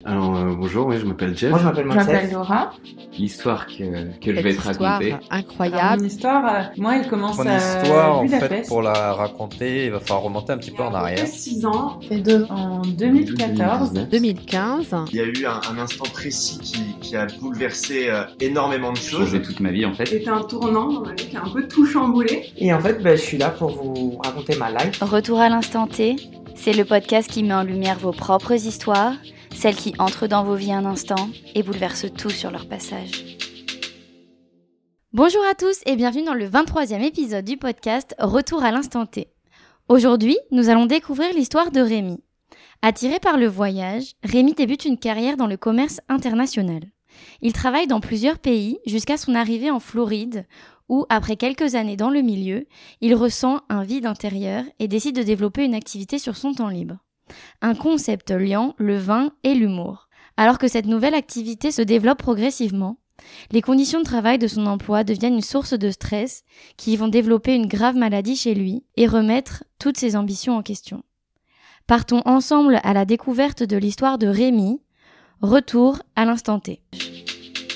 Alors, bonjour, oui, je m'appelle Jeff. Moi, je m'appelle Je m'appelle Monsef. Laura. L'histoire que je Cette vais te histoire raconter. Alors, incroyable. mon histoire, moi, elle commence Mon à histoire, en fait, Budapest. pour la raconter, il va falloir remonter un petit peu en arrière. 6 ans, et en 2014. 2015. Il y a eu un instant précis qui a bouleversé énormément de choses. Changé toute ma vie, en fait. C'était un tournant dans ma vie qui a un peu tout chamboulé. Et en fait, je suis là pour vous raconter ma life. Retour à l'instant T, c'est le podcast qui met en lumière vos propres histoires, celles qui entrent dans vos vies un instant et bouleversent tout sur leur passage. Bonjour à tous et bienvenue dans le 23e épisode du podcast Retour à l'instant T. Aujourd'hui, nous allons découvrir l'histoire de Rémi. Attiré par le voyage, Rémi débute une carrière dans le commerce international. Il travaille dans plusieurs pays jusqu'à son arrivée en Floride, où, après quelques années dans le milieu, il ressent un vide intérieur et décide de développer une activité sur son temps libre. Un concept liant le vin et l'humour. Alors que cette nouvelle activité se développe progressivement, les conditions de travail de son emploi deviennent une source de stress qui vont développer une grave maladie chez lui et remettre toutes ses ambitions en question. Partons ensemble à la découverte de l'histoire de Rémi. Retour à l'instant T.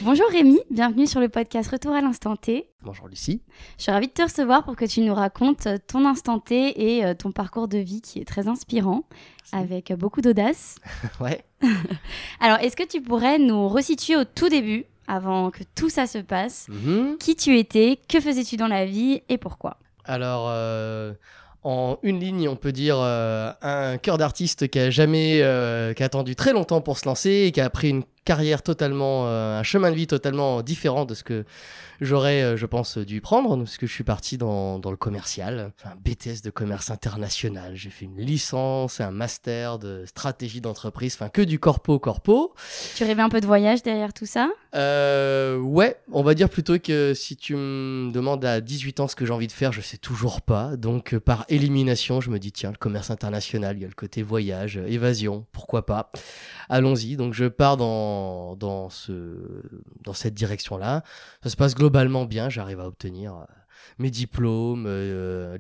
Bonjour Rémi, bienvenue sur le podcast Retour à l'instant T. Bonjour Lucie. Je suis ravie de te recevoir pour que tu nous racontes ton instant T et ton parcours de vie qui est très inspirant, avec beaucoup d'audace. Ouais. Alors, est-ce que tu pourrais nous resituer au tout début, avant que tout ça se passe, qui tu étais, que faisais-tu dans la vie et pourquoi ? Alors, en une ligne, on peut dire un cœur d'artiste qui a attendu très longtemps pour se lancer et qui a pris une carrière totalement, un chemin de vie totalement différent de ce que j'aurais, je pense, dû prendre, parce que je suis parti dans le commercial, un BTS de commerce international. J'ai fait une licence, un master de stratégie d'entreprise, enfin que du corpo. Tu rêvais un peu de voyage derrière tout ça ? Ouais, on va dire plutôt que si tu me demandes à 18 ans ce que j'ai envie de faire, je sais toujours pas. Donc par élimination, je me dis tiens, le commerce international, il y a le côté voyage, évasion, pourquoi pas. Allons-y. Donc je pars dans cette direction-là. Ça se passe globalement bien, j'arrive à obtenir mes diplômes,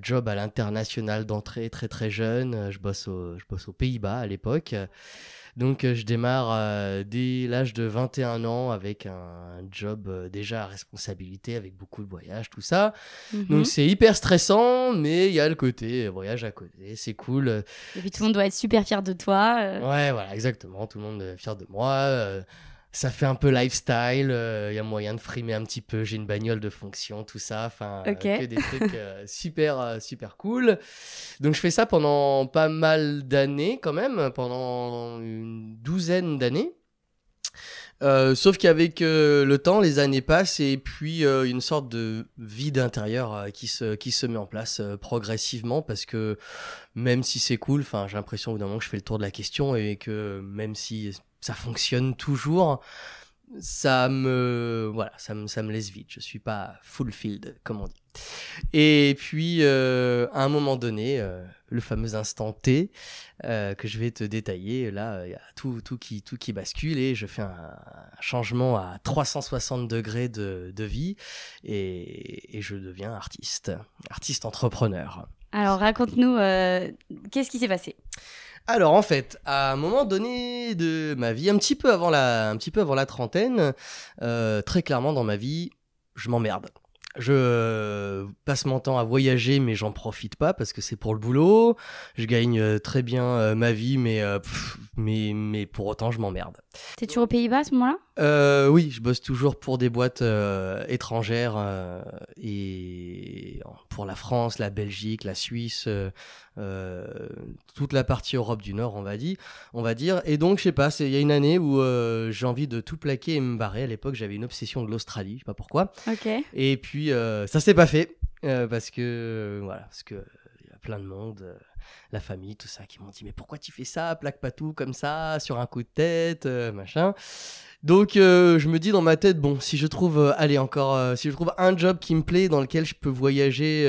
job à l'international d'entrée très très jeune. Je bosse aux Pays-Bas à l'époque. Donc je démarre dès l'âge de 21 ans avec un job déjà à responsabilité, avec beaucoup de voyages, tout ça. Donc c'est hyper stressant, mais il y a le côté voyage à côté, c'est cool. Et puis tout le monde doit être super fier de toi. Ouais, voilà, exactement, tout le monde est fier de moi. Ça fait un peu lifestyle, y a moyen de frimer un petit peu, j'ai une bagnole de fonction, tout ça, enfin que des trucs super cool. Donc je fais ça pendant pas mal d'années quand même, pendant une douzaine d'années. Sauf qu'avec le temps, les années passent et puis une sorte de vide intérieur qui se met en place progressivement, parce que même si c'est cool, j'ai l'impression au bout d'un moment que je fais le tour de la question et que même si ça fonctionne toujours, ça me laisse vide. Je suis pas fulfilled, comme on dit. Et puis à un moment donné, le fameux instant T que je vais te détailler, là il y a tout qui bascule et je fais un changement à 360 degrés de vie et je deviens artiste entrepreneur. Alors raconte-nous, qu'est-ce qui s'est passé ? Alors en fait, à un moment donné de ma vie, un petit peu avant la trentaine, très clairement dans ma vie, je m'emmerde. Je passe mon temps à voyager, mais j'en profite pas parce que c'est pour le boulot. Je gagne très bien ma vie, mais pour autant je m'emmerde. T'es toujours aux Pays-Bas à ce moment-là ? Oui, je bosse toujours pour des boîtes étrangères et pour la France, la Belgique, la Suisse, toute la partie Europe du Nord, on va dire. Et donc, je sais pas, il y a une année où j'ai envie de tout plaquer et me barrer. À l'époque, j'avais une obsession de l'Australie, je sais pas pourquoi. Ok. Et puis, ça s'est pas fait parce que il y a plein de monde, la famille, tout ça, qui m'ont dit mais pourquoi tu fais ça, plaque pas tout comme ça sur un coup de tête, machin. Donc je me dis dans ma tête, bon, si je trouve un job qui me plaît, dans lequel je peux voyager,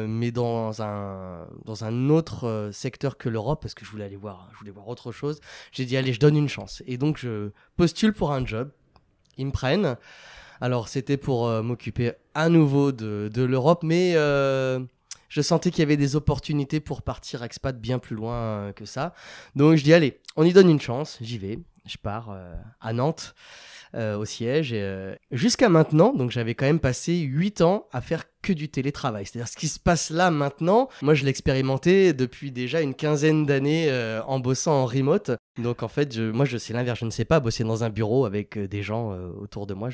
mais dans un autre secteur que l'Europe, parce que je voulais voir autre chose, j'ai dit allez, je donne une chance. Et donc je postule pour un job, ils me prennent. Alors c'était pour m'occuper à nouveau de l'Europe, mais Je sentais qu'il y avait des opportunités pour partir expat bien plus loin que ça. Donc je dis allez, on y donne une chance, j'y vais. Je pars à Nantes, au siège. Jusqu'à maintenant, donc j'avais quand même passé 8 ans à faire que du télétravail. C'est-à-dire ce qui se passe là maintenant, moi je l'ai expérimenté depuis déjà une quinzaine d'années en bossant en remote. Donc en fait, c'est l'inverse. Je ne sais pas bosser dans un bureau avec des gens autour de moi.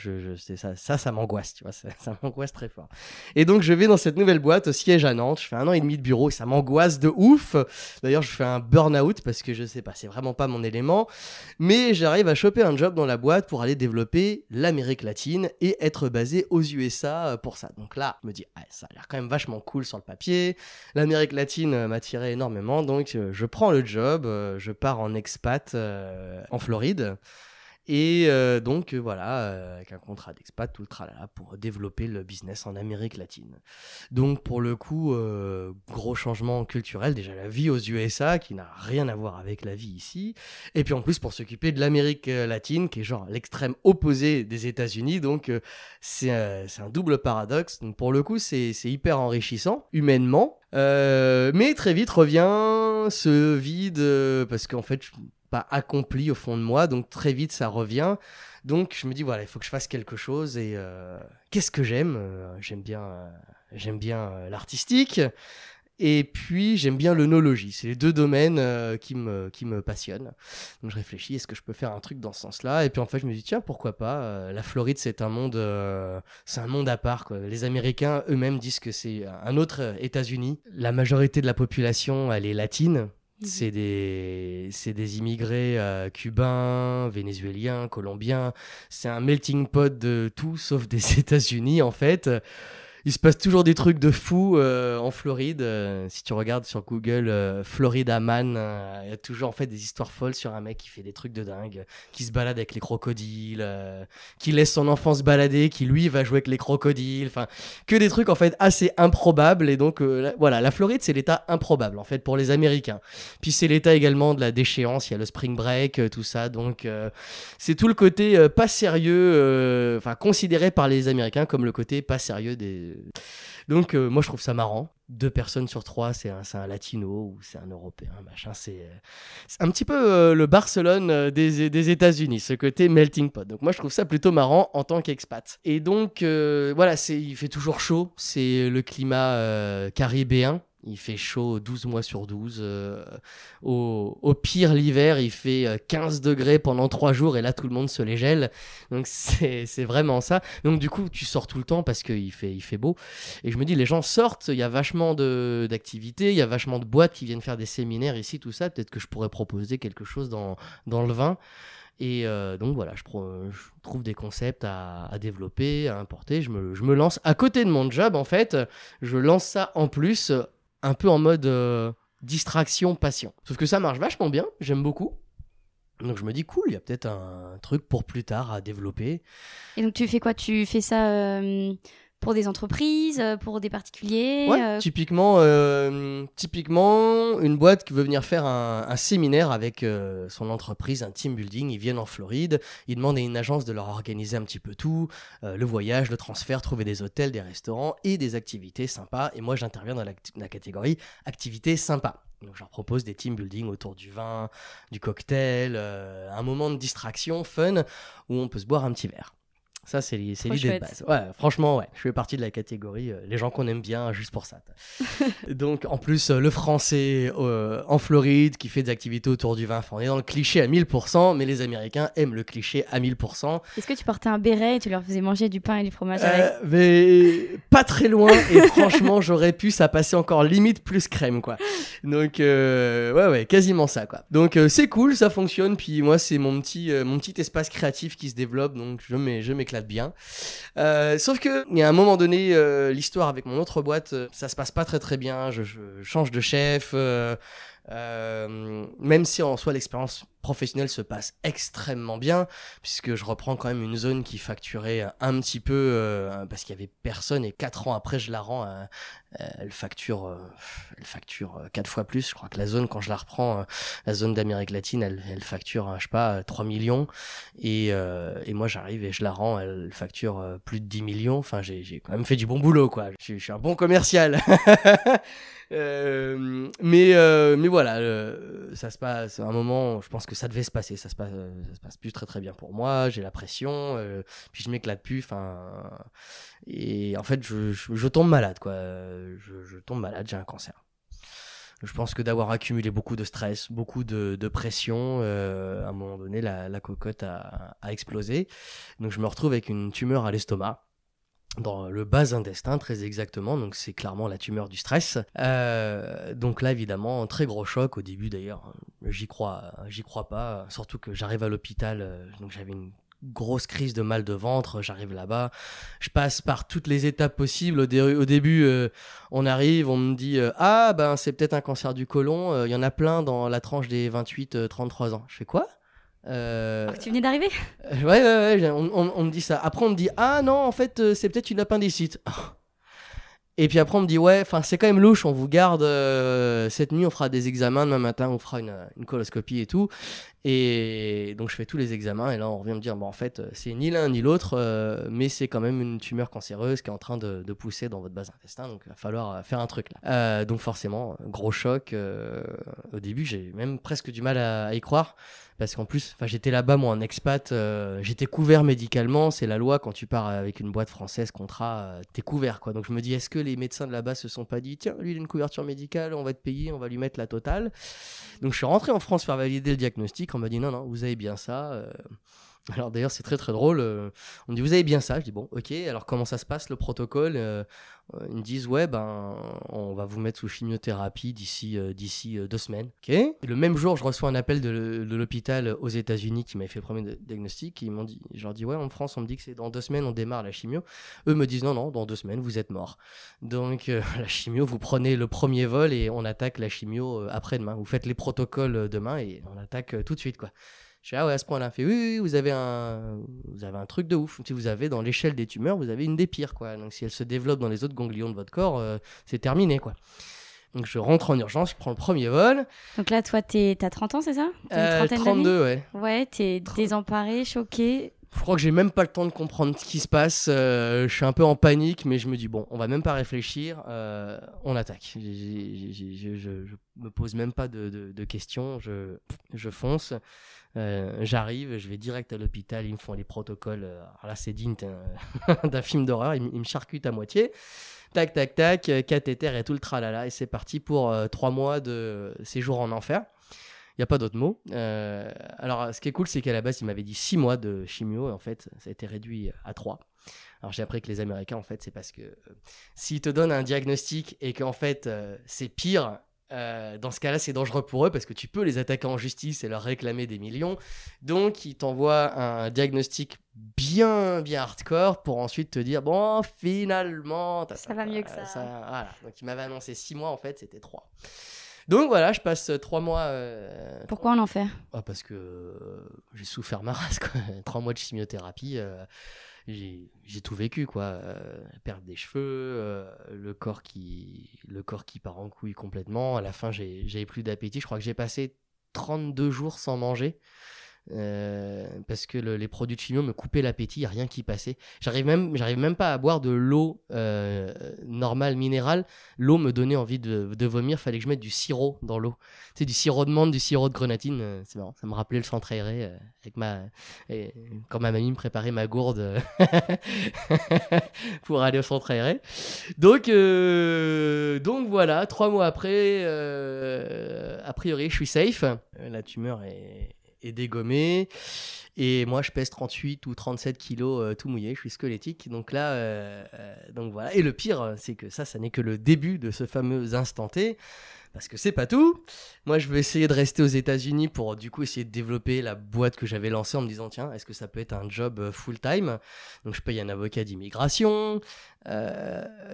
Ça m'angoisse, tu vois. Ça m'angoisse très fort. Et donc je vais dans cette nouvelle boîte au siège à Nantes. Je fais 1 an et demi de bureau et ça m'angoisse de ouf. D'ailleurs, je fais un burn-out parce que je sais pas, c'est vraiment pas mon élément. Mais j'arrive à choper un job dans la boîte pour aller développer l'Amérique latine et être basé aux USA pour ça. Donc là, je me dis, ça a l'air quand même vachement cool sur le papier. L'Amérique latine m'attirait énormément, donc je prends le job, je pars en expat en Floride. Et donc voilà, avec un contrat d'expat, tout le tralala pour développer le business en Amérique latine. Donc pour le coup, gros changement culturel, déjà la vie aux USA qui n'a rien à voir avec la vie ici. Et puis en plus pour s'occuper de l'Amérique latine qui est genre l'extrême opposé des États-Unis. Donc c'est un double paradoxe. Donc pour le coup, c'est hyper enrichissant humainement. Mais très vite revient ce vide parce qu'en fait... pas accompli au fond de moi, donc très vite ça revient. Donc je me dis voilà, il faut que je fasse quelque chose. Et qu'est-ce que j'aime J'aime bien l'artistique et puis j'aime bien l'œnologie. C'est les 2 domaines qui me passionnent. Donc je réfléchis, est-ce que je peux faire un truc dans ce sens-là? Et puis en fait je me dis tiens, pourquoi pas, la Floride c'est un monde à part quoi. Les Américains eux-mêmes disent que c'est un autre États-Unis. La majorité de la population elle est latine. C'est des immigrés cubains, vénézuéliens, colombiens. C'est un melting pot de tout sauf des États-Unis en fait. Il se passe toujours des trucs de fou en Floride. Si tu regardes sur Google Florida Man, il y a toujours en fait des histoires folles sur un mec qui fait des trucs de dingue, qui se balade avec les crocodiles, qui laisse son enfant se balader, qui lui va jouer avec les crocodiles. Enfin, que des trucs en fait assez improbables. Et donc voilà, la Floride c'est l'état improbable en fait pour les Américains. Puis c'est l'état également de la déchéance. Il y a le spring break, tout ça. Donc c'est tout le côté pas sérieux, enfin considéré par les Américains comme le côté pas sérieux des. Donc moi je trouve ça marrant. 2 personnes sur 3 c'est un latino ou c'est un européen machin. C'est un petit peu le Barcelone des États-Unis, ce côté melting pot. Donc moi je trouve ça plutôt marrant en tant qu'expat. Et donc voilà, il fait toujours chaud, c'est le climat caribéen. Il fait chaud 12 mois sur 12. Au pire, l'hiver, il fait 15 degrés pendant 3 jours et là, tout le monde se les gèle. Donc, c'est vraiment ça. Donc, du coup, tu sors tout le temps parce qu'il fait beau. Et je me dis, les gens sortent, il y a vachement d'activités, il y a vachement de boîtes qui viennent faire des séminaires ici, tout ça. Peut-être que je pourrais proposer quelque chose dans le vin. Et donc voilà, je trouve des concepts à développer, à importer. Je me lance à côté de mon job, en fait. Je lance ça en plus... un peu en mode distraction, passion. Sauf que ça marche vachement bien, j'aime beaucoup. Donc je me dis cool, il y a peut-être un truc pour plus tard à développer. Et donc tu fais quoi? Tu fais ça pour des entreprises, pour des particuliers? Ouais, typiquement, une boîte qui veut venir faire un séminaire avec son entreprise, un team building. Ils viennent en Floride, ils demandent à une agence de leur organiser un petit peu tout, le voyage, le transfert, trouver des hôtels, des restaurants et des activités sympas. Et moi, j'interviens dans la catégorie activités sympas. Donc, je leur propose des team building autour du vin, du cocktail, un moment de distraction, fun, où on peut se boire un petit verre. Ça, c'est l'idée de base. Ouais, franchement, ouais. Je fais partie de la catégorie les gens qu'on aime bien juste pour ça. Donc, en plus, le français en Floride qui fait des activités autour du vin. Enfin, on est dans le cliché à 1000%, mais les Américains aiment le cliché à 1000%. Est-ce que tu portais un béret et tu leur faisais manger du pain et du fromage avec? Mais pas très loin. Et franchement, j'aurais pu, ça passait encore limite plus crème, quoi. Donc, ouais, quasiment ça, quoi. Donc, c'est cool, ça fonctionne. Puis moi, c'est mon petit espace créatif qui se développe. Donc, je m'éclate bien. Sauf que il y a un moment donné, l'histoire avec mon autre boîte, ça se passe pas très très bien. Je change de chef. Même si en soi l'expérience professionnelle se passe extrêmement bien, puisque je reprends quand même une zone qui facturait un petit peu parce qu'il y avait personne, et 4 ans après je la rends, elle facture 4 fois plus. Je crois que la zone, quand je la reprends, la zone d'Amérique latine, elle facture, je sais pas, 3 millions, et moi j'arrive et je la rends, elle facture plus de 10 millions. Enfin, j'ai quand même fait du bon boulot, quoi. Je suis un bon commercial. Mais voilà, ça se passe à un moment, je pense que ça devait se passer, ça se passe plus très très bien pour moi, j'ai la pression, puis je m'éclate plus, et en fait je tombe malade, quoi. Je tombe malade, j'ai un cancer. Je pense que d'avoir accumulé beaucoup de stress, beaucoup de pression, à un moment donné la cocotte a explosé, donc je me retrouve avec une tumeur à l'estomac, dans le bas intestin très exactement, donc c'est clairement la tumeur du stress. Donc là évidemment, un très gros choc au début d'ailleurs, j'y crois pas, surtout que j'arrive à l'hôpital, donc j'avais une grosse crise de mal de ventre, j'arrive là-bas, je passe par toutes les étapes possibles. Au début, on arrive, on me dit c'est peut-être un cancer du côlon, il y en a plein dans la tranche des 28-33 ans. Je fais quoi ? Tu venais d'arriver ? Ouais, on me dit ça. Après, on me dit non, en fait, c'est peut-être une appendicite. Et puis après, on me dit c'est quand même louche, on vous garde cette nuit, on fera des examens, demain matin, on fera une coloscopie et tout. Et donc, je fais tous les examens, et là, on revient me dire en fait, c'est ni l'un ni l'autre, mais c'est quand même une tumeur cancéreuse qui est en train de pousser dans votre bas intestin, donc il va falloir faire un truc là. Donc, forcément, gros choc. Au début, j'ai même presque du mal à y croire. Parce qu'en plus, j'étais là-bas, moi, en expat, j'étais couvert médicalement. C'est la loi, quand tu pars avec une boîte française, contrat, t'es couvert, quoi. Donc je me dis, est-ce que les médecins de là-bas se sont pas dit, tiens, lui, il a une couverture médicale, on va te payer, on va lui mettre la totale. Donc je suis rentré en France faire valider le diagnostic. On m'a dit, non, vous avez bien ça. Alors d'ailleurs, c'est très très drôle. On me dit, vous avez bien ça. Je dis, bon, ok, alors comment ça se passe, le protocole? Ils me disent, on va vous mettre sous chimiothérapie d'ici 2 semaines. Ok. Et le même jour, je reçois un appel de l'hôpital aux États-Unis qui m'avait fait le premier diagnostic. Ils m'ont dit, je leur dis, en France, on me dit que c'est dans 2 semaines, on démarre la chimio. Eux me disent, non, dans 2 semaines, vous êtes mort. Donc la chimio, vous prenez le premier vol et on attaque la chimio après-demain. Vous faites les protocoles demain et on attaque tout de suite, quoi. Je fais, à ce point-là. Fait, oui, vous avez un truc de ouf. Si vous avez, dans l'échelle des tumeurs, vous avez une des pires, quoi. Donc, si elle se développe dans les autres ganglions de votre corps, c'est terminé, quoi. Donc, je rentre en urgence, je prends le premier vol. Donc là, toi, t'as 30 ans, c'est ça? T'as une trentaine 32, ouais. Ouais, t'es désemparé, choqué. Je crois que j'ai même pas le temps de comprendre ce qui se passe. Je suis un peu en panique, mais je me dis, bon, on va même pas réfléchir, on attaque. Je me pose même pas de questions, je fonce. J'arrive, je vais direct à l'hôpital, ils me font les protocoles. Alors là, c'est digne d'un film d'horreur, ils me charcutent à moitié. Tac, tac, tac, cathéter et tout le tralala. Et c'est parti pour 3 mois de séjour en enfer. Il n'y a pas d'autre mot. Alors, ce qui est cool, c'est qu'à la base, il m'avait dit 6 mois de chimio. Et en fait, ça a été réduit à 3. Alors, j'ai appris que les Américains, en fait, c'est parce que s'ils te donnent un diagnostic et qu'en fait, c'est pire, dans ce cas-là, c'est dangereux pour eux parce que tu peux les attaquer en justice et leur réclamer des millions. Donc, ils t'envoient un diagnostic bien hardcore pour ensuite te dire, bon, finalement... Ça va mieux que ça. Voilà. Donc, ils m'avaient annoncé 6 mois, en fait, c'était 3. Donc voilà, je passe 3 mois... Pourquoi en enfer? Parce que j'ai souffert ma race, quoi. 3 mois de chimiothérapie, j'ai tout vécu, quoi. Perdre des cheveux, le corps qui part en couille complètement. À la fin, j'avais plus d'appétit. Je crois que j'ai passé 32 jours sans manger. Parce que les produits de chimio me coupaient l'appétit, il n'y a rien qui passait. J'arrive même pas à boire de l'eau normale, minérale. L'eau me donnait envie de vomir, fallait que je mette du sirop dans l'eau. Tu sais, du sirop de menthe, du sirop de grenadine, c'est marrant. Ça me rappelait le centre aéré quand ma mamie me préparait ma gourde pour aller au centre aéré. Donc voilà, 3 mois après, a priori je suis safe. La tumeur est dégommé, et moi je pèse 38 ou 37 kilos tout mouillé, je suis squelettique, donc là donc voilà. Et le pire, c'est que ça n'est que le début de ce fameux instant T, parce que c'est pas tout. Moi je veux essayer de rester aux États-Unis pour du coup essayer de développer la boîte que j'avais lancée en me disant, tiens, est-ce que ça peut être un job full-time? Donc je paye un avocat d'immigration,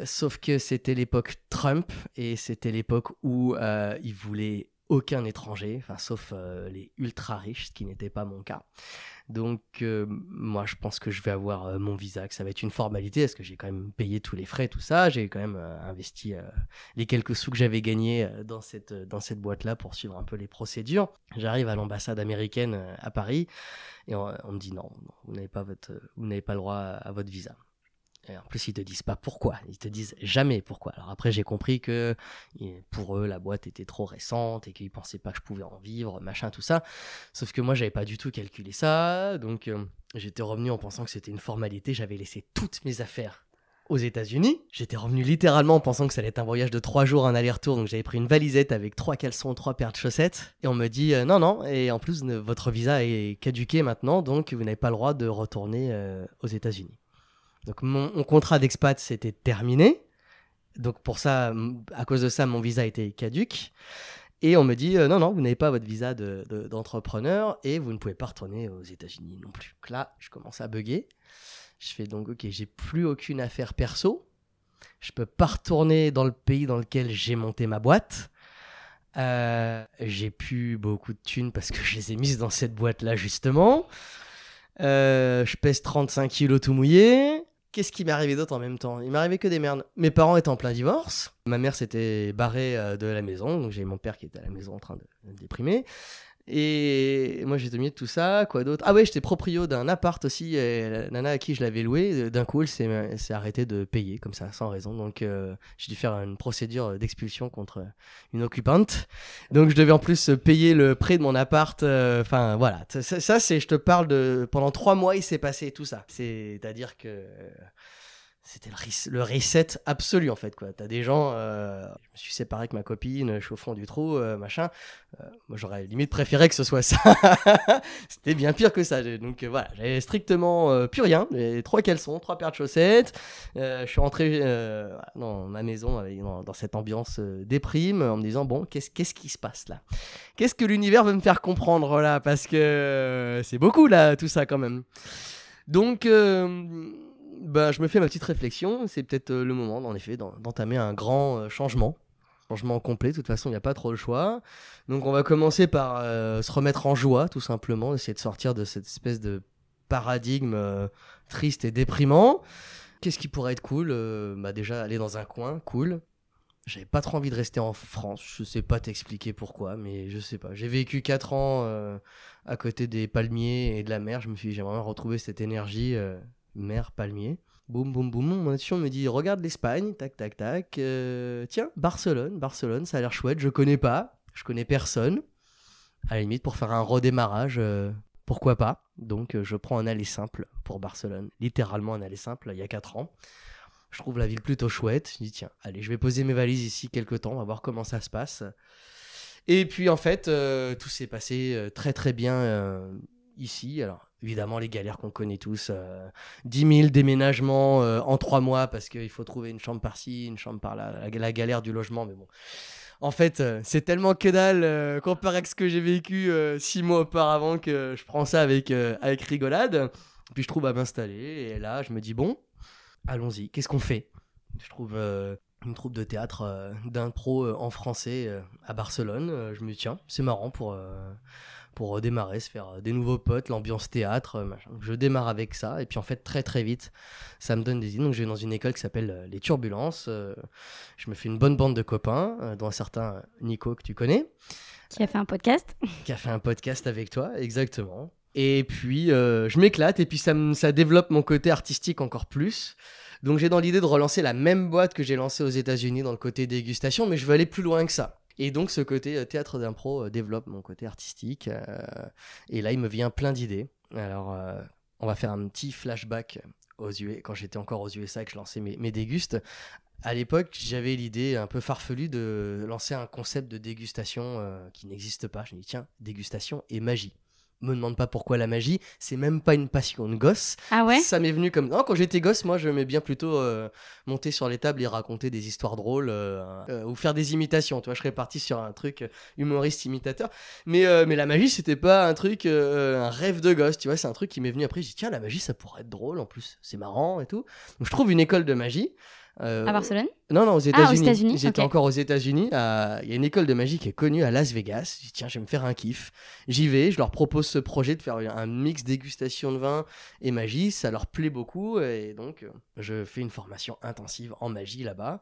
sauf que c'était l'époque Trump, et c'était l'époque où il voulait aucun étranger, enfin sauf les ultra riches, ce qui n'était pas mon cas. Donc moi je pense que je vais avoir mon visa, que ça va être une formalité, parce que j'ai quand même payé tous les frais, tout ça, j'ai quand même investi les quelques sous que j'avais gagnés dans cette boîte-là pour suivre un peu les procédures. J'arrive à l'ambassade américaine à Paris, et on me dit non, vous n'avez pas le droit à votre visa. Et en plus, ils te disent pas pourquoi. Ils te disent jamais pourquoi. Alors après, j'ai compris que pour eux, la boîte était trop récente et qu'ils pensaient pas que je pouvais en vivre, machin, tout ça. Sauf que moi, j'avais pas du tout calculé ça. Donc, j'étais revenu en pensant que c'était une formalité. J'avais laissé toutes mes affaires aux États-Unis. J'étais revenu littéralement en pensant que ça allait être un voyage de 3 jours, un aller-retour. Donc, j'avais pris une valisette avec 3 caleçons, 3 paires de chaussettes. Et on me dit non. Et en plus, votre visa est caduqué maintenant. Donc, vous n'avez pas le droit de retourner aux États-Unis. Donc mon contrat d'expat s'était terminé, donc pour ça, à cause de ça, mon visa était caduc. Et on me dit non, vous n'avez pas votre visa d'entrepreneur et vous ne pouvez pas retourner aux États-Unis non plus. Donc là, je commence à bugger. Je fais donc ok, j'ai plus aucune affaire perso. Je peux pas retourner dans le pays dans lequel j'ai monté ma boîte. J'ai plus beaucoup de thunes parce que je les ai mises dans cette boîte-là justement. Je pèse 35 kilos tout mouillé. Qu'est-ce qui m'est arrivé d'autre en même temps ? Il m'est arrivé que des merdes. Mes parents étaient en plein divorce. Ma mère s'était barrée de la maison. Donc j'ai mon père qui était à la maison en train de déprimer. Et moi j'étais au milieu de tout ça. Quoi d'autre ? Ah ouais, j'étais proprio d'un appart aussi. Et la nana à qui je l'avais loué, d'un coup elle s'est arrêtée de payer comme ça, sans raison. Donc j'ai dû faire une procédure d'expulsion contre une occupante. Donc je devais en plus payer le prêt de mon appart. Enfin voilà, ça c'est, je te parle de pendant 3 mois il s'est passé tout ça. C'est-à-dire que c'était le reset absolu en fait quoi. T'as des gens, je me suis séparé avec ma copine, je suis au fond du trou, machin. Moi j'aurais limite préféré que ce soit ça. C'était bien pire que ça. Donc voilà, j'avais strictement plus rien. J'avais 3 caleçons, 3 paires de chaussettes. Je suis rentré dans ma maison dans cette ambiance déprime en me disant bon, qu'est-ce qui se passe là ? Qu'est-ce que l'univers veut me faire comprendre là ? Parce que c'est beaucoup là tout ça quand même. Donc je me fais ma petite réflexion, c'est peut-être le moment, en effet, d'entamer un grand changement complet, de toute façon, il n'y a pas trop le choix. Donc on va commencer par se remettre en joie, tout simplement, essayer de sortir de cette espèce de paradigme triste et déprimant. Qu'est-ce qui pourrait être cool ? Déjà, aller dans un coin, cool. J'avais pas trop envie de rester en France, je sais pas t'expliquer pourquoi, mais je sais pas. J'ai vécu 4 ans à côté des palmiers et de la mer, je me suis dit, j'aimerais retrouver cette énergie... mer, palmier, boum, boum, boum. Mon intuition me dit, regarde l'Espagne, tac, tac, tac. Tiens, Barcelone, ça a l'air chouette, je connais personne. À la limite, pour faire un redémarrage, pourquoi pas. Donc, je prends un aller simple pour Barcelone, littéralement un aller simple, il y a 4 ans. Je trouve la ville plutôt chouette. Je dis, tiens, allez, je vais poser mes valises ici quelques temps, on va voir comment ça se passe. Et puis, en fait, tout s'est passé très, très bien ici. Alors, évidemment, les galères qu'on connaît tous. 10 000 déménagements en 3 mois parce qu'il faut trouver une chambre par-ci, une chambre par-là. La galère du logement, mais bon. En fait, c'est tellement que dalle comparé à ce que j'ai vécu 6 mois auparavant que je prends ça avec rigolade. Puis je trouve à m'installer. Et là, je me dis, bon, allons-y. Qu'est-ce qu'on fait ? Je trouve une troupe de théâtre d'impro en français à Barcelone. Je me dis, tiens, c'est marrant pour redémarrer, se faire des nouveaux potes, l'ambiance théâtre, machin. Je démarre avec ça, et puis en fait, très très vite, ça me donne des idées. Donc je vais dans une école qui s'appelle Les Turbulences. Je me fais une bonne bande de copains, dont un certain Nico que tu connais. Qui a fait un podcast. Qui a fait un podcast avec toi, exactement. Et puis, je m'éclate, et puis ça développe mon côté artistique encore plus. Donc j'ai dans l'idée de relancer la même boîte que j'ai lancée aux États-Unis dans le côté dégustation, mais je veux aller plus loin que ça. Et donc ce côté théâtre d'impro développe mon côté artistique. Et là, il me vient plein d'idées. Alors, on va faire un petit flashback quand j'étais encore aux USA et que je lançais mes dégustes. À l'époque, j'avais l'idée un peu farfelue de lancer un concept de dégustation qui n'existe pas. Je me dis, tiens, dégustation et magie. Me demande pas pourquoi la magie, c'est même pas une passion de gosse. Ah ouais ? Ça m'est venu comme... Non, quand j'étais gosse, moi, je m'aimais bien plutôt monter sur les tables et raconter des histoires drôles ou faire des imitations. Tu vois, je serais parti sur un truc humoriste imitateur. Mais la magie, c'était pas un truc, un rêve de gosse. Tu vois, c'est un truc qui m'est venu après. Je dis, tiens, la magie, ça pourrait être drôle. En plus, c'est marrant et tout. Donc, je trouve une école de magie À Barcelone? Non, aux États-Unis. Aux États-Unis. J'étais encore aux États-Unis. Il y a une école de magie qui est connue à Las Vegas. Je dis, tiens, je vais me faire un kiff. J'y vais, je leur propose ce projet de faire un mix dégustation de vin et magie. Ça leur plaît beaucoup. Et donc, je fais une formation intensive en magie là-bas.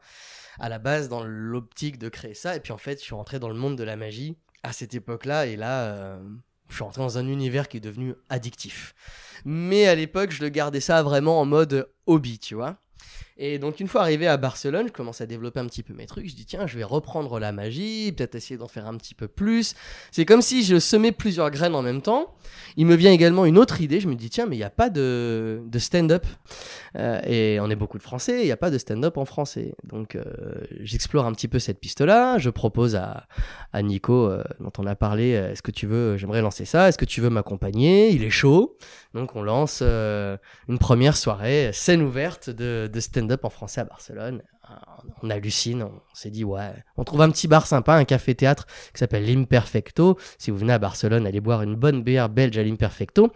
À la base, dans l'optique de créer ça. Et puis, en fait, je suis rentré dans le monde de la magie à cette époque-là. Et là, je suis rentré dans un univers qui est devenu addictif. Mais à l'époque, je le gardais ça vraiment en mode hobby, tu vois. Et donc une fois arrivé à Barcelone, je commence à développer un petit peu mes trucs. Je dis tiens, je vais reprendre la magie, peut-être essayer d'en faire un petit peu plus. C'est comme si je semais plusieurs graines en même temps. Il me vient également une autre idée. Je me dis tiens, mais il n'y a pas de stand-up. Et on est beaucoup de Français, il n'y a pas de stand-up en français. Donc j'explore un petit peu cette piste-là. Je propose à Nico, dont on a parlé, est-ce que tu veux, j'aimerais lancer ça, est-ce que tu veux m'accompagner? Il est chaud. Donc on lance une première soirée, scène ouverte de stand-up en français à Barcelone. On hallucine, on s'est dit ouais, on trouve un petit bar sympa, un café-théâtre qui s'appelle l'Imperfecto. Si vous venez à Barcelone, allez boire une bonne bière belge à l'Imperfecto.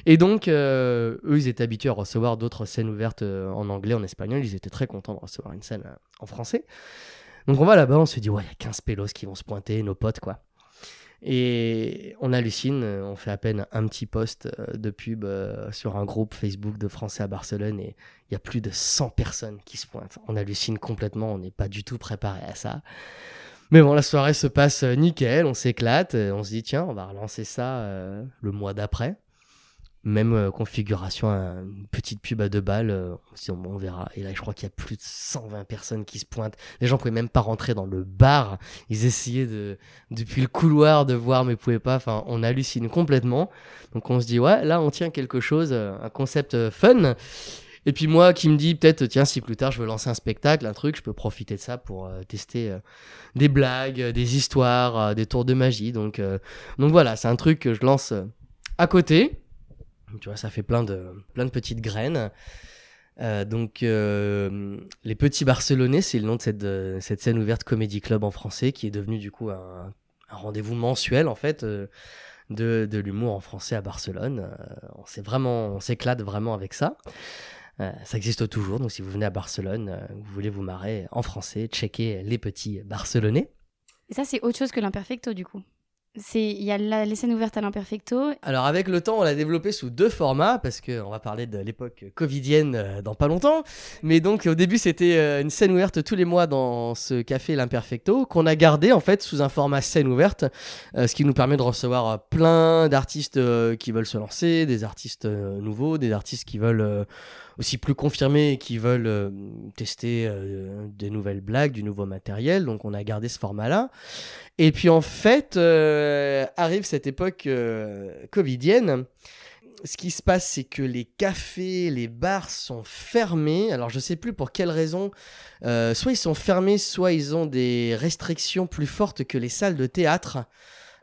Et donc eux, ils étaient habitués à recevoir d'autres scènes ouvertes en anglais, en espagnol. Ils étaient très contents de recevoir une scène en français. Donc on va là-bas, on se dit ouais, il y a 15 pélos qui vont se pointer, nos potes quoi. Et on hallucine, on fait à peine un petit post de pub sur un groupe Facebook de Français à Barcelone et il y a plus de 100 personnes qui se pointent. On hallucine complètement, on n'est pas du tout préparé à ça. Mais bon, la soirée se passe nickel, on s'éclate, on se dit tiens, on va relancer ça le mois d'après. Même configuration, une petite pub à 2 balles, on verra. Et là, je crois qu'il y a plus de 120 personnes qui se pointent. Les gens pouvaient même pas rentrer dans le bar. Ils essayaient depuis le couloir de voir, mais pouvaient pas. Enfin, on hallucine complètement. Donc on se dit, ouais, là, on tient quelque chose, un concept fun. Et puis moi qui me dis, peut-être, tiens, si plus tard je veux lancer un spectacle, un truc, je peux profiter de ça pour tester des blagues, des histoires, des tours de magie. Donc voilà, c'est un truc que je lance à côté. Tu vois, ça fait plein de petites graines. Les Petits Barcelonais, c'est le nom de cette scène ouverte Comedy Club en français, qui est devenu du coup un rendez-vous mensuel en fait de l'humour en français à Barcelone. On s'éclate vraiment avec ça. Ça existe toujours, donc si vous venez à Barcelone, vous voulez vous marrer en français, checkez Les Petits Barcelonais. Et ça, c'est autre chose que l'Imperfecto du coup. Il y a les scènes ouvertes à l'Imperfecto. Alors avec le temps, on l'a développé sous 2 formats, parce qu'on va parler de l'époque covidienne dans pas longtemps. Mais donc au début, c'était une scène ouverte tous les mois dans ce café l'Imperfecto, qu'on a gardé en fait sous un format scène ouverte, ce qui nous permet de recevoir plein d'artistes qui veulent se lancer, des artistes nouveaux, des artistes qui veulent aussi plus confirmés et qui veulent tester des nouvelles blagues, du nouveau matériel. Donc on a gardé ce format-là. Et puis en fait, arrive cette époque covidienne. Ce qui se passe, c'est que les cafés, les bars sont fermés. Alors je sais plus pour quelle raison. Soit ils sont fermés, soit ils ont des restrictions plus fortes que les salles de théâtre.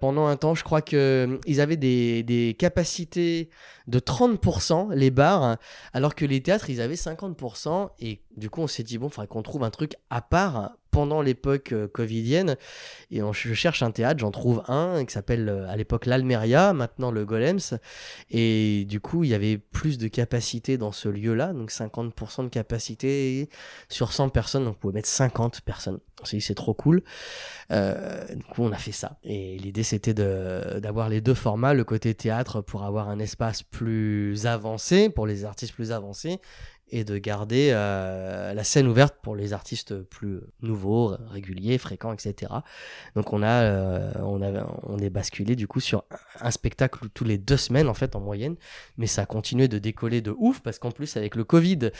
Pendant un temps, je crois qu'ils avaient des capacités de 30%, les bars, alors que les théâtres, ils avaient 50%. Et du coup, on s'est dit, bon, il faudrait qu'on trouve un truc à part pendant l'époque covidienne. Et je cherche un théâtre, j'en trouve un qui s'appelle à l'époque l'Almeria, maintenant le Golems. Et du coup, il y avait plus de capacité dans ce lieu-là, donc 50% de capacité sur 100 personnes, donc on pouvait mettre 50 personnes. On s'est dit, c'est trop cool. Du coup, on a fait ça. Et l'idée, c'était d'avoir les 2 formats, le côté théâtre pour avoir un espace plus avancé, pour les artistes plus avancés, et de garder la scène ouverte pour les artistes plus nouveaux, réguliers, fréquents, etc. Donc on est basculé du coup sur un spectacle tous les 2 semaines en fait en moyenne, mais ça a continué de décoller de ouf parce qu'en plus avec le Covid,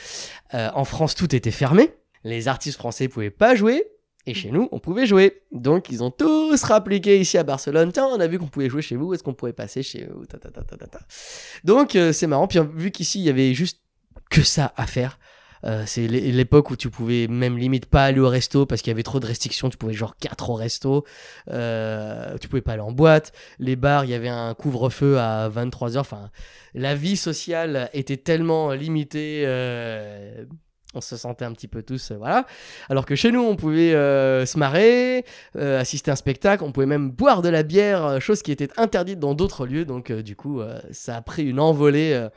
en France tout était fermé, les artistes français pouvaient pas jouer. Et chez nous, on pouvait jouer. Donc, ils ont tous rappliqué ici à Barcelone. Tiens, on a vu qu'on pouvait jouer chez vous. Est-ce qu'on pourrait passer chez vous? Donc, c'est marrant. Puis, vu qu'ici, il y avait juste que ça à faire. C'est l'époque où tu pouvais même limite pas aller au resto parce qu'il y avait trop de restrictions. Tu pouvais genre 4 au resto. Tu pouvais pas aller en boîte. Les bars, il y avait un couvre-feu à 23h. Enfin, la vie sociale était tellement limitée... On se sentait un petit peu tous, voilà. Alors que chez nous, on pouvait se marrer, assister à un spectacle, on pouvait même boire de la bière, chose qui était interdite dans d'autres lieux. Donc, du coup, ça a pris une envolée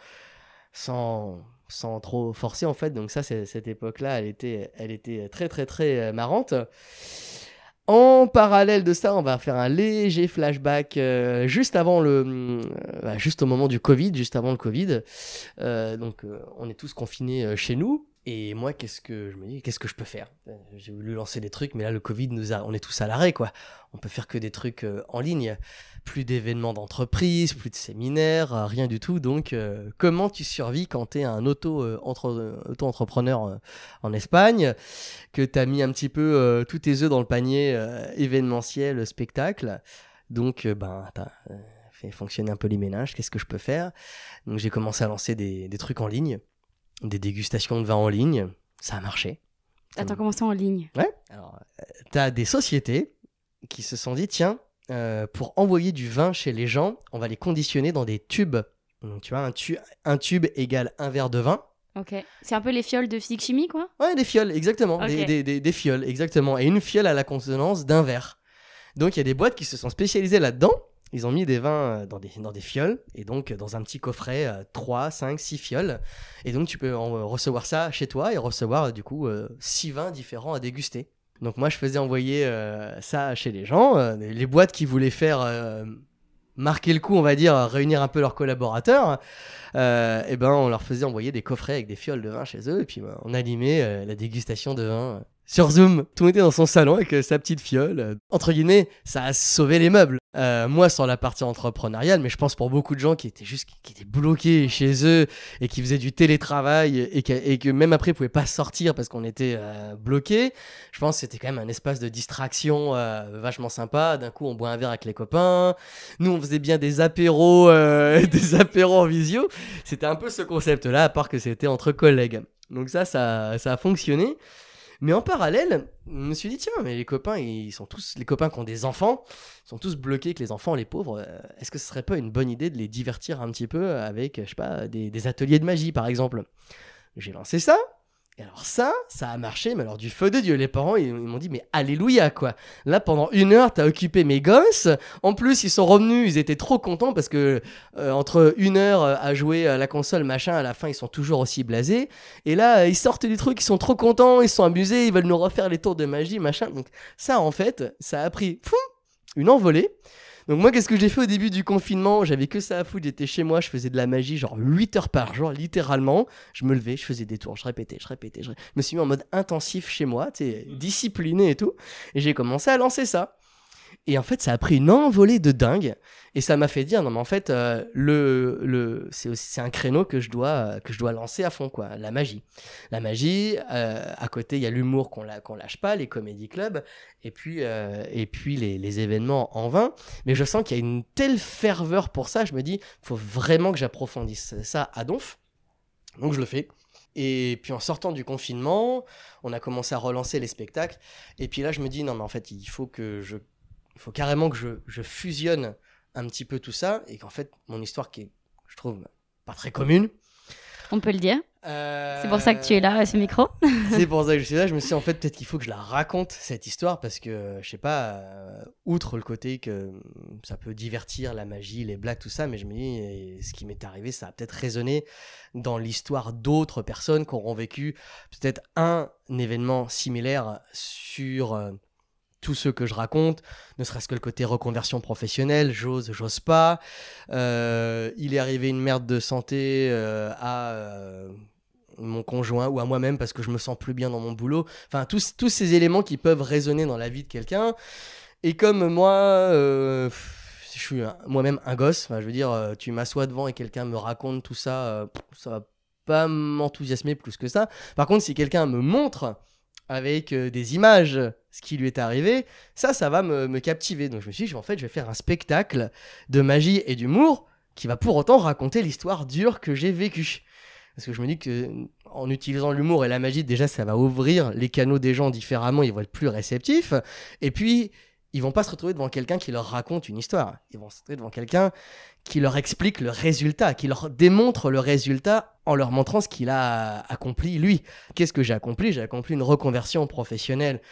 sans sans trop forcer en fait. Donc ça, cette époque-là, elle était très très très marrante. En parallèle de ça, on va faire un léger flashback juste au moment du Covid, juste avant le Covid. Donc on est tous confinés chez nous. Et moi, qu'est-ce que je peux faire ? J'ai voulu lancer des trucs, mais là, le Covid on est tous à l'arrêt, quoi. On peut faire que des trucs en ligne. Plus d'événements d'entreprise, plus de séminaires, rien du tout. Donc, comment tu survis quand tu es un auto-entrepreneur en Espagne, que tu as mis un petit peu tous tes œufs dans le panier événementiel, spectacle. Donc, tu as fait fonctionner un peu les ménages. Qu'est-ce que je peux faire ? Donc, j'ai commencé à lancer des trucs en ligne. Des dégustations de vin en ligne, ça a marché. Attends, comment ça en ligne ? Ouais. Alors, t'as des sociétés qui se sont dit, tiens, pour envoyer du vin chez les gens, on va les conditionner dans des tubes. Donc, tu vois, un tube égale un verre de vin. Ok. C'est un peu les fioles de physique-chimie, quoi ? Ouais, des fioles, exactement. Okay. Des fioles, exactement. Et une fiole a la consonance d'un verre. Donc, il y a des boîtes qui se sont spécialisées là-dedans. Ils ont mis des vins dans des fioles, et donc dans un petit coffret, 3, 5, 6 fioles. Et donc tu peux recevoir ça chez toi et recevoir du coup 6 vins différents à déguster. Donc moi je faisais envoyer ça chez les gens, les boîtes qui voulaient faire marquer le coup, on va dire, réunir un peu leurs collaborateurs. Et ben on leur faisait envoyer des coffrets avec des fioles de vin chez eux, et puis on animait la dégustation de vin. Sur Zoom, tout le monde était dans son salon avec sa petite fiole. Entre guillemets, ça a sauvé les meubles. Moi, sur la partie entrepreneuriale, mais je pense pour beaucoup de gens qui étaient bloqués chez eux et qui faisaient du télétravail et que même après, ils pouvaient pas sortir parce qu'on était bloqués. Je pense que c'était quand même un espace de distraction vachement sympa. D'un coup, on boit un verre avec les copains. Nous, on faisait bien des apéros en visio. C'était un peu ce concept-là, à part que c'était entre collègues. Donc ça a fonctionné. Mais en parallèle, je me suis dit, tiens, mais les copains qui ont des enfants, ils sont tous bloqués avec les enfants, les pauvres. Est-ce que ce serait pas une bonne idée de les divertir un petit peu avec, je sais pas, des ateliers de magie, par exemple ? J'ai lancé ça. Et alors ça a marché, mais alors du feu de Dieu. Les parents, ils m'ont dit, mais alléluia, quoi. Là, pendant 1 heure, t'as occupé mes gosses. En plus, ils sont revenus, ils étaient trop contents parce que entre 1 heure à jouer à la console, machin, à la fin, ils sont toujours aussi blasés. Et là, ils sortent du truc, ils sont trop contents, ils sont amusés, ils veulent nous refaire les tours de magie, machin. Donc ça, en fait, ça a pris une envolée. Donc moi, qu'est-ce que j'ai fait au début du confinement ? J'avais que ça à foutre, j'étais chez moi, je faisais de la magie genre 8 heures par jour, littéralement. Je me levais, je faisais des tours, je répétais. Je me suis mis en mode intensif chez moi, discipliné et tout. Et j'ai commencé à lancer ça. Et en fait, ça a pris une envolée de dingue. Et ça m'a fait dire, non mais en fait, c'est un créneau que je dois lancer à fond, quoi. La magie. À côté, il y a l'humour qu'on lâche pas, les comédie clubs, et puis les événements en vin. Mais je sens qu'il y a une telle ferveur pour ça, je me dis, il faut vraiment que j'approfondisse ça à donf. Donc je le fais. Et puis en sortant du confinement, on a commencé à relancer les spectacles. Et puis là, je me dis, non mais en fait, il faut carrément que je fusionne un petit peu tout ça, et qu'en fait, mon histoire qui est, je trouve, pas très commune. On peut le dire. C'est pour ça que tu es là à ce micro. C'est pour ça que je suis là. Je me suis dit, en fait, peut-être qu'il faut que je la raconte, cette histoire, parce que, je sais pas, outre le côté que ça peut divertir, la magie, les blagues, tout ça, mais je me dis, ce qui m'est arrivé, ça a peut-être résonné dans l'histoire d'autres personnes qui auront vécu peut-être un événement similaire sur tout ce que je raconte, ne serait-ce que le côté reconversion professionnelle, j'ose pas. Il est arrivé une merde de santé à mon conjoint ou à moi-même parce que je me sens plus bien dans mon boulot. Enfin, tous ces éléments qui peuvent résonner dans la vie de quelqu'un. Et comme moi, je suis moi-même un gosse, enfin, je veux dire, tu m'assois devant et quelqu'un me raconte tout ça, ça va pas m'enthousiasmer plus que ça. Par contre, si quelqu'un me montre avec des images ce qui lui est arrivé, ça va me captiver. Donc je me suis dit, en fait, je vais faire un spectacle de magie et d'humour qui va pour autant raconter l'histoire dure que j'ai vécue. Parce que je me dis qu'en utilisant l'humour et la magie, déjà, ça va ouvrir les canaux des gens différemment, ils vont être plus réceptifs. Et puis, ils vont pas se retrouver devant quelqu'un qui leur raconte une histoire. Ils vont se retrouver devant quelqu'un qui leur explique le résultat, qui leur démontre le résultat en leur montrant ce qu'il a accompli, lui. Qu'est-ce que j'ai accompli ? J'ai accompli une reconversion professionnelle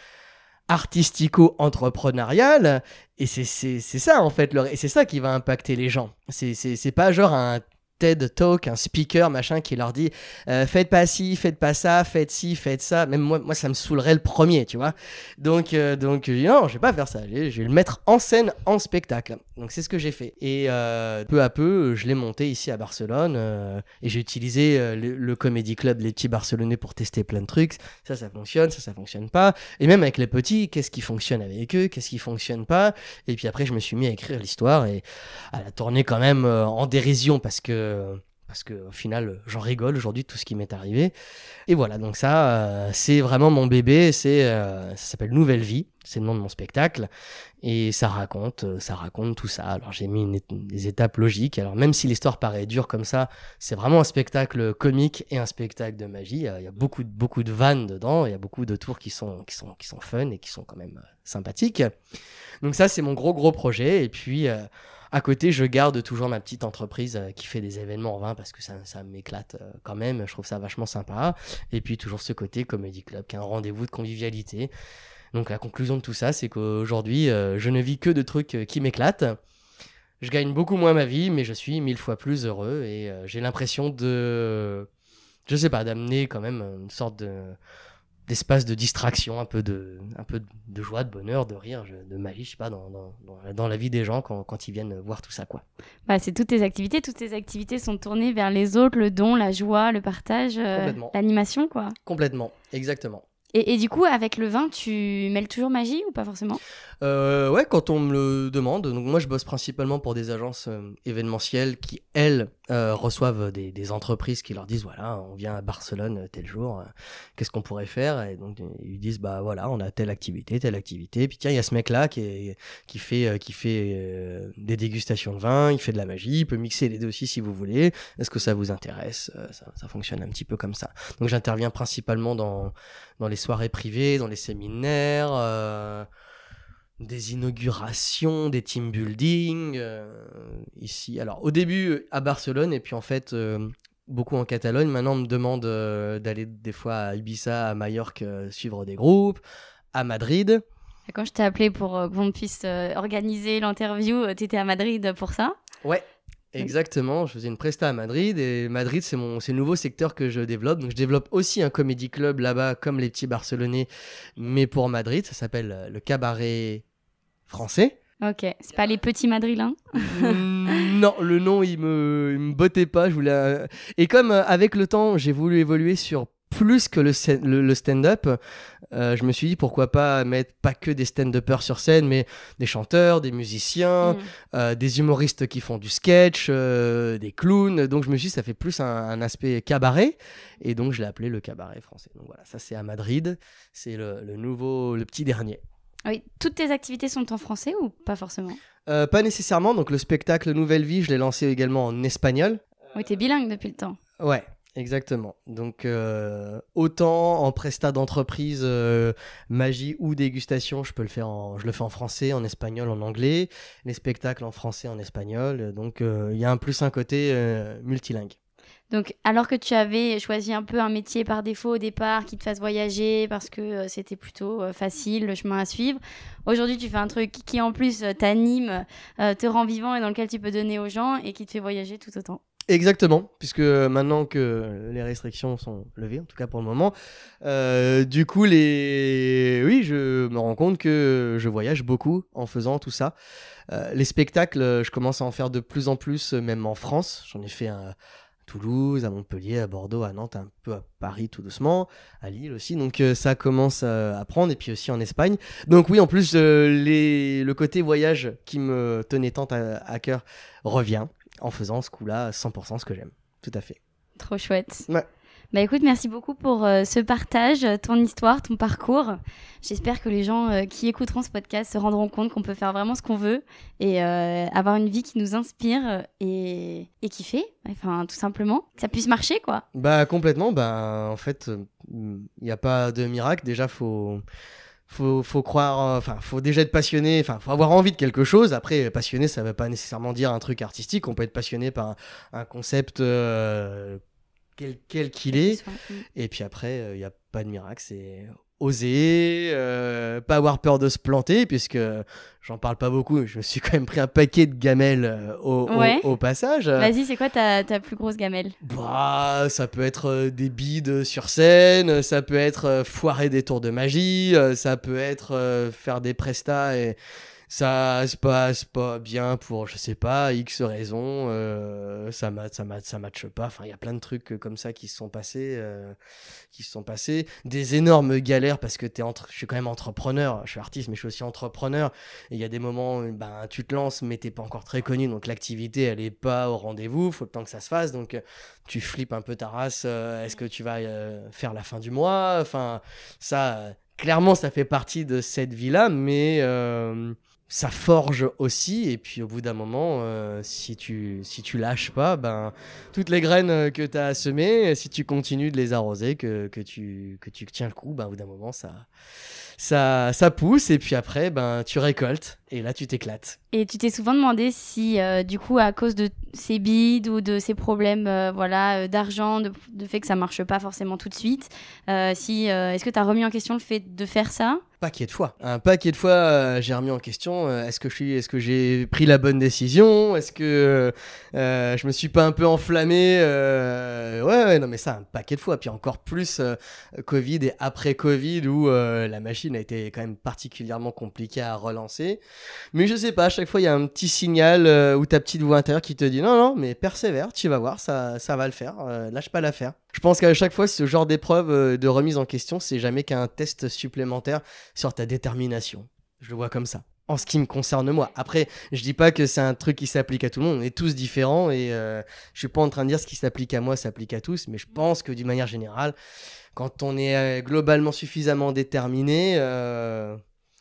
artistico-entrepreneuriale, et c'est ça en fait, et c'est ça qui va impacter les gens. C'est pas genre un TED Talk, un speaker, machin, qui leur dit faites pas ci, faites pas ça, faites ci, faites ça. Même moi, ça me saoulerait le premier, tu vois. Donc, je dis non, je vais pas faire ça. Je vais le mettre en scène, en spectacle. Donc, c'est ce que j'ai fait. Et peu à peu, je l'ai monté ici à Barcelone. Et j'ai utilisé le Comedy Club, les petits Barcelonais, pour tester plein de trucs. Ça fonctionne, ça fonctionne pas. Et même avec les petits, qu'est-ce qui fonctionne avec eux, qu'est-ce qui fonctionne pas. Et puis après, je me suis mis à écrire l'histoire et à la tourner quand même en dérision parce que au final, j'en rigole aujourd'hui de tout ce qui m'est arrivé. Et voilà, donc ça, c'est vraiment mon bébé. Ça s'appelle Nouvelle Vie, c'est le nom de mon spectacle. Et ça raconte tout ça. Alors j'ai mis des étapes logiques. Alors même si l'histoire paraît dure comme ça, c'est vraiment un spectacle comique et un spectacle de magie. Il y a beaucoup de vannes dedans. Il y a beaucoup de tours qui sont fun et qui sont quand même sympathiques. Donc ça, c'est mon gros projet. Et puis... à côté, je garde toujours ma petite entreprise qui fait des événements en vin parce que ça m'éclate quand même. Je trouve ça vachement sympa. Et puis toujours ce côté Comedy Club qui est un rendez-vous de convivialité. Donc la conclusion de tout ça, c'est qu'aujourd'hui, je ne vis que de trucs qui m'éclatent. Je gagne beaucoup moins ma vie, mais je suis 1000 fois plus heureux. Et j'ai l'impression d'amener quand même une sorte d'espace de distraction, un peu de joie, de bonheur, de rire, de magie, je sais pas, dans la vie des gens quand ils viennent voir tout ça, quoi. Bah, c'est toutes tes activités sont tournées vers les autres, le don, la joie, le partage, l'animation, quoi. Complètement, exactement. Et du coup, avec le vin, tu mêles toujours magie ou pas forcément ? Ouais, quand on me le demande. Donc moi, je bosse principalement pour des agences événementielles qui, elles, reçoivent des entreprises qui leur disent, voilà, on vient à Barcelone tel jour, qu'est-ce qu'on pourrait faire ? Et donc, ils disent, bah voilà, on a telle activité. Puis tiens, il y a ce mec-là qui fait des dégustations de vin, il fait de la magie, il peut mixer les deux aussi si vous voulez. Est-ce que ça vous intéresse ? Ça fonctionne un petit peu comme ça. Donc j'interviens principalement dans les soirées privées, dans les séminaires, des inaugurations, des team building ici. Alors au début à Barcelone et puis en fait beaucoup en Catalogne. Maintenant on me demande d'aller des fois à Ibiza, à Majorque suivre des groupes, à Madrid. Quand je t'ai appelé pour qu'on puisse organiser l'interview, t'étais à Madrid pour ça ? Ouais. Exactement, je faisais une presta à Madrid et Madrid c'est le nouveau secteur que je développe. Donc je développe aussi un comédie club là-bas comme les petits Barcelonais, mais pour Madrid, ça s'appelle le Cabaret Français. Ok, c'est pas les petits madrilènes. Non, le nom il me bottait pas. Et comme avec le temps j'ai voulu évoluer sur plus que le stand-up, je me suis dit pourquoi pas mettre pas que des stand-uppers sur scène, mais des chanteurs, des musiciens, des humoristes qui font du sketch, des clowns. Donc je me suis dit ça fait plus un aspect cabaret, et donc je l'ai appelé le Cabaret Français. Donc voilà, ça c'est à Madrid, c'est le petit dernier. Oui, toutes tes activités sont en français ou pas forcément ? Pas nécessairement. Donc le spectacle Nouvelle Vie, je l'ai lancé également en espagnol. Oui, t'es bilingue depuis le temps. Ouais. Exactement. Donc, autant en prestat d'entreprise, magie ou dégustation, je le fais en français, en espagnol, en anglais. Les spectacles en français, en espagnol. Donc, il y a un côté multilingue. Donc, alors que tu avais choisi un peu un métier par défaut au départ qui te fasse voyager parce que c'était plutôt facile, le chemin à suivre, aujourd'hui, tu fais un truc qui, en plus, t'anime, te rend vivant et dans lequel tu peux donner aux gens et qui te fait voyager tout autant. Exactement, puisque maintenant que les restrictions sont levées, en tout cas pour le moment, du coup, je me rends compte que je voyage beaucoup en faisant tout ça. Les spectacles, je commence à en faire de plus en plus, même en France. J'en ai fait à Toulouse, à Montpellier, à Bordeaux, à Nantes, un peu à Paris tout doucement, à Lille aussi. Donc ça commence à prendre, et puis aussi en Espagne. Donc oui, en plus, le côté voyage qui me tenait tant à cœur revient. En faisant ce coup-là, 100% ce que j'aime. Tout à fait. Trop chouette. Ouais. Bah écoute, merci beaucoup pour ce partage, ton histoire, ton parcours. J'espère que les gens qui écouteront ce podcast se rendront compte qu'on peut faire vraiment ce qu'on veut et avoir une vie qui nous inspire et kiffer, enfin tout simplement, que ça puisse marcher quoi. Bah complètement, bah en fait, il n'y a pas de miracle. Déjà, faut croire, faut déjà être passionné, faut avoir envie de quelque chose. Après, passionné, ça veut pas nécessairement dire un truc artistique. On peut être passionné par un concept quel qu'il est. Et puis après, il n'y a pas de miracle. C'est oser, pas avoir peur de se planter, puisque j'en parle pas beaucoup, je me suis quand même pris un paquet de gamelles au passage. Vas-y, c'est quoi ta plus grosse gamelle? Bah, ça peut être des bides sur scène, ça peut être foirer des tours de magie, ça peut être faire des prestats et ça se passe pas bien pour, je sais pas, X raisons, ça matche pas. Enfin, il y a plein de trucs comme ça qui se sont passés. Des énormes galères parce que je suis quand même entrepreneur. Je suis artiste, mais je suis aussi entrepreneur. Et il y a des moments où tu te lances, mais t'es pas encore très connu. Donc l'activité, elle est pas au rendez-vous. Faut le temps que ça se fasse. Donc tu flippes un peu ta race. Est-ce que tu vas faire la fin du mois? Enfin, ça, clairement, ça fait partie de cette vie-là, mais ça forge aussi. Et puis au bout d'un moment, si tu lâches pas, toutes les graines que tu as semées, si tu continues de les arroser, que tu tiens le coup, au bout d'un moment ça pousse, et puis après tu récoltes, et là tu t'éclates. Et tu t'es souvent demandé si du coup, à cause de ces bides ou de ces problèmes d'argent, de fait que ça marche pas forcément tout de suite, est-ce que tu as remis en question le fait de faire ça? Un paquet de fois, j'ai remis en question, est-ce que j'ai pris la bonne décision, est-ce que je me suis pas un peu enflammé, non, mais ça, un paquet de fois. Puis encore plus Covid et après Covid, où la machine a été quand même particulièrement compliquée à relancer. Mais je sais pas, à chaque fois il y a un petit signal ou ta petite voix intérieure qui te dit non, mais persévère, tu vas voir, ça va le faire, lâche pas l'affaire. Je pense qu'à chaque fois, ce genre d'épreuve de remise en question, c'est jamais qu'un test supplémentaire sur ta détermination. Je le vois comme ça, en ce qui me concerne moi. Après, je dis pas que c'est un truc qui s'applique à tout le monde, on est tous différents, et je suis pas en train de dire ce qui s'applique à moi s'applique à tous, mais je pense que d'une manière générale, quand on est globalement suffisamment déterminé...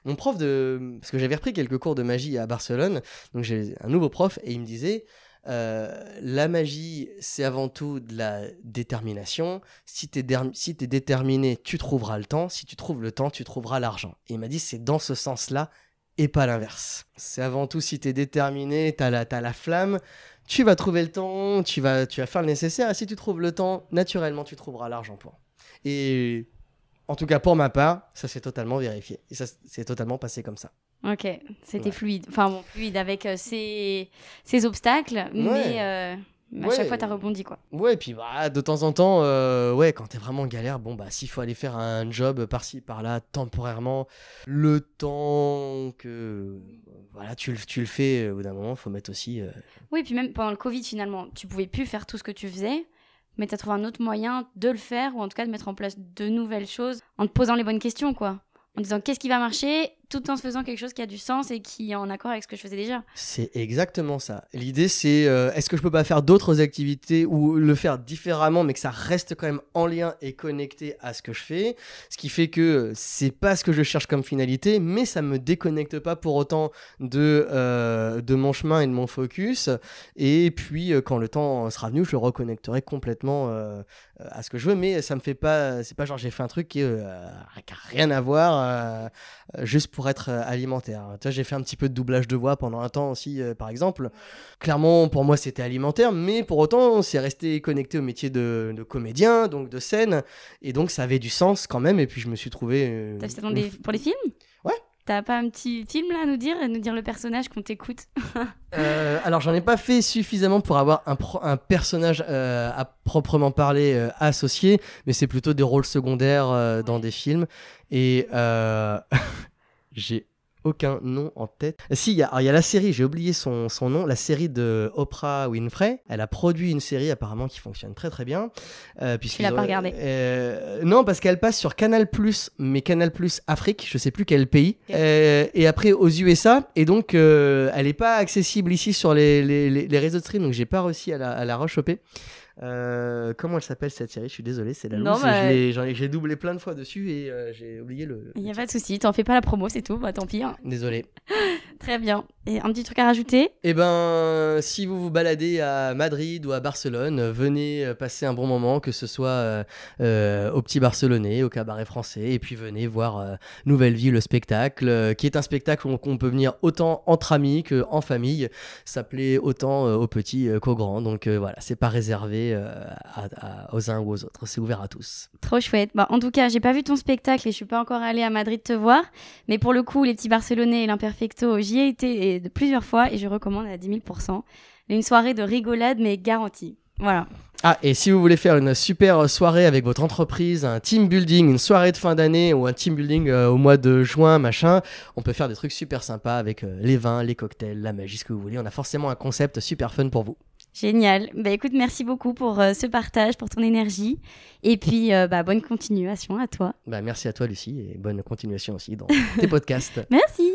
Mon prof parce que j'avais repris quelques cours de magie à Barcelone, donc j'ai un nouveau prof, et il me disait... la magie, c'est avant tout de la détermination. Si t'es déterminé, tu trouveras le temps. Si tu trouves le temps, tu trouveras l'argent. Et il m'a dit, c'est dans ce sens-là et pas l'inverse. C'est avant tout, si t'es déterminé, t'as la flamme, tu vas trouver le temps, tu vas faire le nécessaire. Et si tu trouves le temps, naturellement, tu trouveras l'argent pour. Et en tout cas, pour ma part, ça s'est totalement vérifié. Et ça s'est totalement passé comme ça. Ok, c'était fluide. Enfin bon, fluide avec ces obstacles, mais à chaque fois, t'as rebondi, quoi. Ouais, et puis de temps en temps, quand t'es vraiment en galère, s'il faut aller faire un job par-ci, par-là, temporairement, le temps que tu le fais, au bout d'un moment, faut mettre aussi... Oui, puis même pendant le Covid, finalement, tu pouvais plus faire tout ce que tu faisais, mais t'as trouvé un autre moyen de le faire, ou en tout cas de mettre en place de nouvelles choses, en te posant les bonnes questions, quoi. En disant qu'est-ce qui va marcher, tout en se faisant quelque chose qui a du sens et qui est en accord avec ce que je faisais déjà. C'est exactement ça. L'idée, c'est est-ce que je peux pas faire d'autres activités ou le faire différemment, mais que ça reste quand même en lien et connecté à ce que je fais. Ce qui fait que c'est pas ce que je cherche comme finalité, mais ça me déconnecte pas pour autant de mon chemin et de mon focus. Et puis, quand le temps sera venu, je reconnecterai complètement à ce que je veux. Mais ça me fait pas... C'est pas genre j'ai fait un truc qui a rien à voir juste pour être alimentaire. Tu vois, j'ai fait un petit peu de doublage de voix pendant un temps aussi, par exemple. Clairement, pour moi, c'était alimentaire, mais pour autant, c'est resté connecté au métier de comédien, donc de scène, et donc ça avait du sens quand même, et puis je me suis trouvé... T'as fait ça pour les films ? Ouais. T'as pas un petit film là à nous dire le personnage qu'on t'écoute ? Alors j'en ai pas fait suffisamment pour avoir un personnage à proprement parler associé, mais c'est plutôt des rôles secondaires dans des films, et j'ai aucun nom en tête. Si, il y a la série, j'ai oublié son nom, la série de Oprah Winfrey. Elle a produit une série apparemment qui fonctionne très très bien. Tu l'as pas regardée ? Non, parce qu'elle passe sur Canal+, mais Canal+ Afrique, je sais plus quel pays. Okay. Et après aux USA, et donc elle est pas accessible ici sur les réseaux de stream, donc j'ai pas réussi à la rechoper. Comment elle s'appelle cette série ? Je suis désolé, c'est la loose. J'ai doublé plein de fois dessus et j'ai oublié le... Il n'y a pas de souci, t'en fais pas la promo, c'est tout, tant pis. Hein. Désolé. Très bien. Et un petit truc à rajouter ? Eh si vous vous baladez à Madrid ou à Barcelone, venez passer un bon moment, que ce soit au Petit Barcelonais, au Cabaret Français, et puis venez voir Nouvelle Vie, le spectacle, qui est un spectacle où on peut venir autant entre amis qu'en famille. Ça plaît autant aux petits qu'aux grands, donc voilà, c'est pas réservé réservé aux uns ou aux autres. C'est ouvert à tous. Trop chouette. En tout cas, j'ai pas vu ton spectacle et je suis pas encore allée à Madrid te voir. Mais pour le coup, les petits Barcelonais et l'Imperfecto, j'y ai été plusieurs fois et je recommande à 10 000%. Une soirée de rigolade, mais garantie. Voilà. Ah, et si vous voulez faire une super soirée avec votre entreprise, un team building, une soirée de fin d'année ou un team building au mois de juin, machin, on peut faire des trucs super sympas avec les vins, les cocktails, la magie, ce que vous voulez. On a forcément un concept super fun pour vous. Génial. Écoute, merci beaucoup pour ce partage, pour ton énergie. Et puis, bonne continuation à toi. Merci à toi, Lucie, et bonne continuation aussi dans tes podcasts. Merci.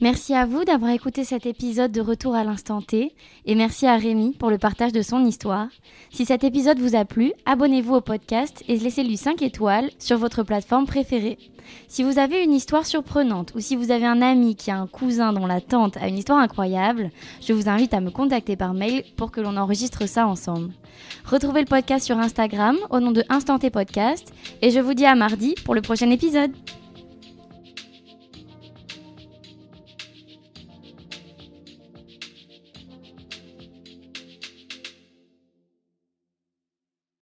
Merci à vous d'avoir écouté cet épisode de Retour à l'instant T et merci à Rémi pour le partage de son histoire. Si cet épisode vous a plu, abonnez-vous au podcast et laissez-lui 5 étoiles sur votre plateforme préférée. Si vous avez une histoire surprenante ou si vous avez un ami qui a un cousin dont la tante a une histoire incroyable, je vous invite à me contacter par mail pour que l'on enregistre ça ensemble. Retrouvez le podcast sur Instagram au nom de Instant T Podcast et je vous dis à mardi pour le prochain épisode.